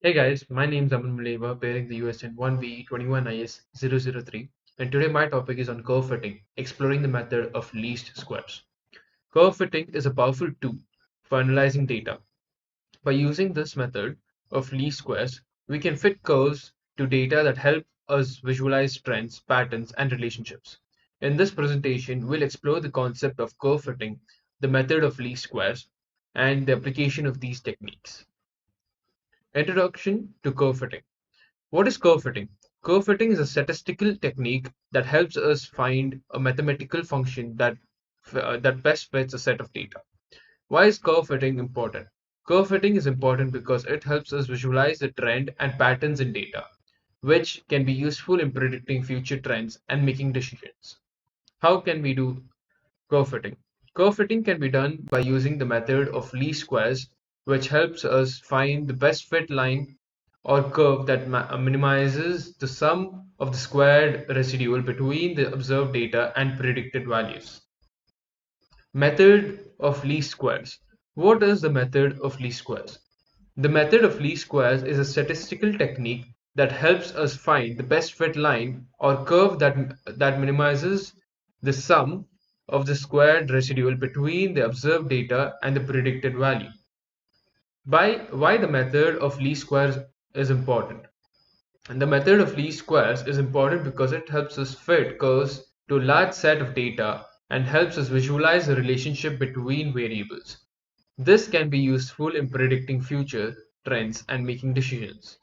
Hey guys, my name is Aman Muleva, bearing the US in 1VE21IS003, and today my topic is on curve fitting, exploring the method of least squares. Curve fitting is a powerful tool for analyzing data. By using this method of least squares, we can fit curves to data that help us visualize trends, patterns, and relationships. In this presentation, we'll explore the concept of curve fitting, the method of least squares, and the application of these techniques. Introduction to curve fitting. What is curve fitting? Curve fitting is a statistical technique that helps us find a mathematical function that best fits a set of data. Why is curve fitting important? Curve fitting is important because it helps us visualize the trend and patterns in data, which can be useful in predicting future trends and making decisions. How can we do curve fitting? Curve fitting can be done by using the method of least squares, which helps us find the best fit line or curve that minimizes the sum of the squared residual between the observed data and predicted values. Method of least squares. What is the method of least squares? The method of least squares is a statistical technique that helps us find the best fit line or curve that minimizes the sum of the squared residual between the observed data and the predicted value. Why the method of least squares is important? And the method of least squares is important because it helps us fit curves to a large set of data and helps us visualize the relationship between variables. This can be useful in predicting future trends and making decisions.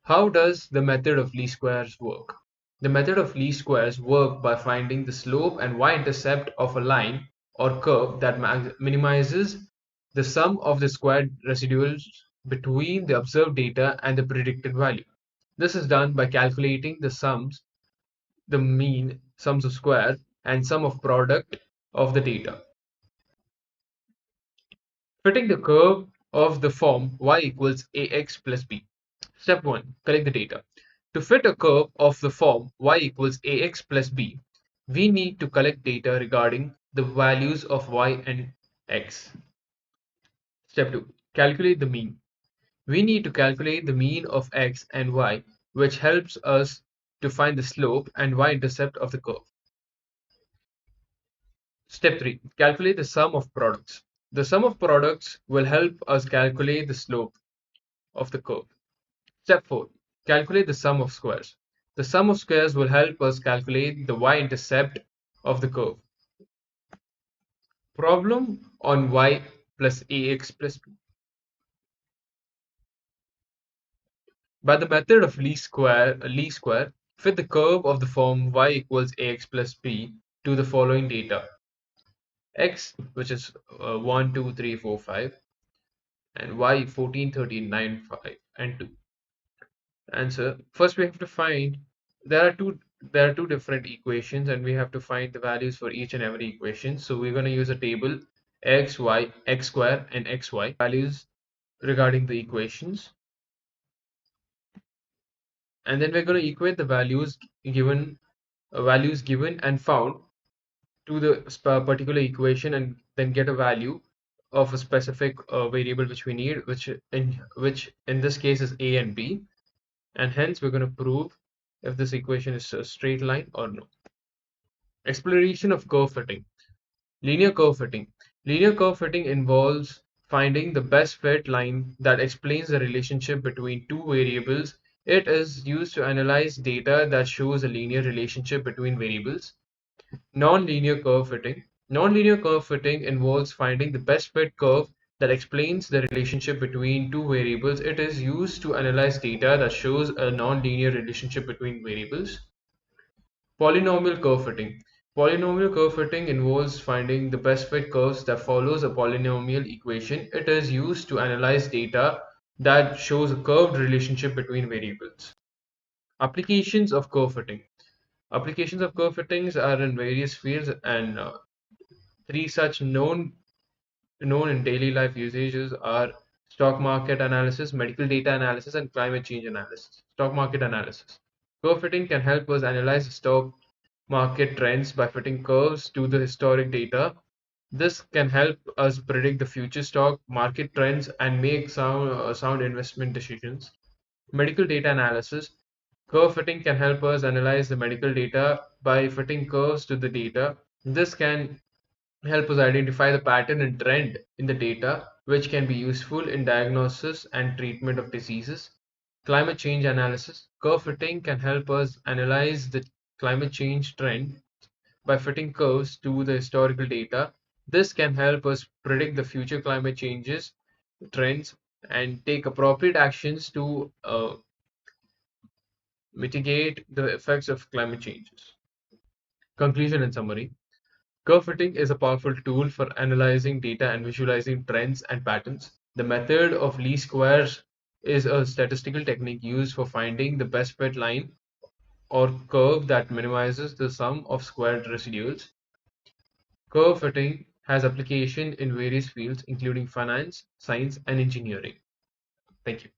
How does the method of least squares work? The method of least squares work by finding the slope and y-intercept of a line or curve that minimizes the sum of the squared residuals between the observed data and the predicted value. This is done by calculating the mean, sums of square, and sum of product of the data. Fitting the curve of the form y equals ax plus b. Step 1. Collect the data. To fit a curve of the form y equals ax plus b, we need to collect data regarding the values of y and x. Step 2. Calculate the mean. We need to calculate the mean of x and y, which helps us to find the slope and y-intercept of the curve. Step 3. Calculate the sum of products. The sum of products will help us calculate the slope of the curve. Step 4. Calculate the sum of squares. The sum of squares will help us calculate the y-intercept of the curve. Problem on y plus ax plus b. By the method of least square, fit the curve of the form y equals ax plus b to the following data. X, which is 1, 2, 3, 4, 5, and y 14, 13, 9, 5, and 2. Answer. First, we have to find there are two different equations, and we have to find the values for each and every equation. So we're going to use a table x, y, x square, and xy values regarding the equations, and then we're going to equate the values given and found to the particular equation, and then get a value of a specific variable which we need, which in this case is a and b, and hence we're going to prove if this equation is a straight line or no. Exploration of curve fitting. Linear curve fitting. Linear curve fitting involves finding the best fit line that explains the relationship between two variables. It is used to analyze data that shows a linear relationship between variables. Non-linear curve fitting. Non-linear curve fitting involves finding the best fit curve that explains the relationship between two variables. It is used to analyze data that shows a non-linear relationship between variables. Polynomial curve fitting. Polynomial curve fitting involves finding the best fit curves that follows a polynomial equation. It is used to analyze data that shows a curved relationship between variables. Applications of curve fitting. Applications of curve fittings are in various fields, and three such known in daily life usages are stock market analysis, medical data analysis, and climate change analysis. Stock market analysis. Curve fitting can help us analyze stock market trends by fitting curves to the historic data This can help us predict the future stock market trends and make sound investment decisions. Medical data analysis. Curve fitting can help us analyze the medical data by fitting curves to the data. This can help us identify the pattern and trend in the data, which can be useful in diagnosis and treatment of diseases. Climate change analysis. Curve fitting can help us analyze the climate change trend by fitting curves to the historical data. This can help us predict the future climate changes, trends, and take appropriate actions to mitigate the effects of climate changes. Conclusion and summary. Curve fitting is a powerful tool for analyzing data and visualizing trends and patterns. The method of least squares is a statistical technique used for finding the best fit line or curve that minimizes the sum of squared residuals. Curve fitting has application in various fields, including finance, science, and engineering. Thank you.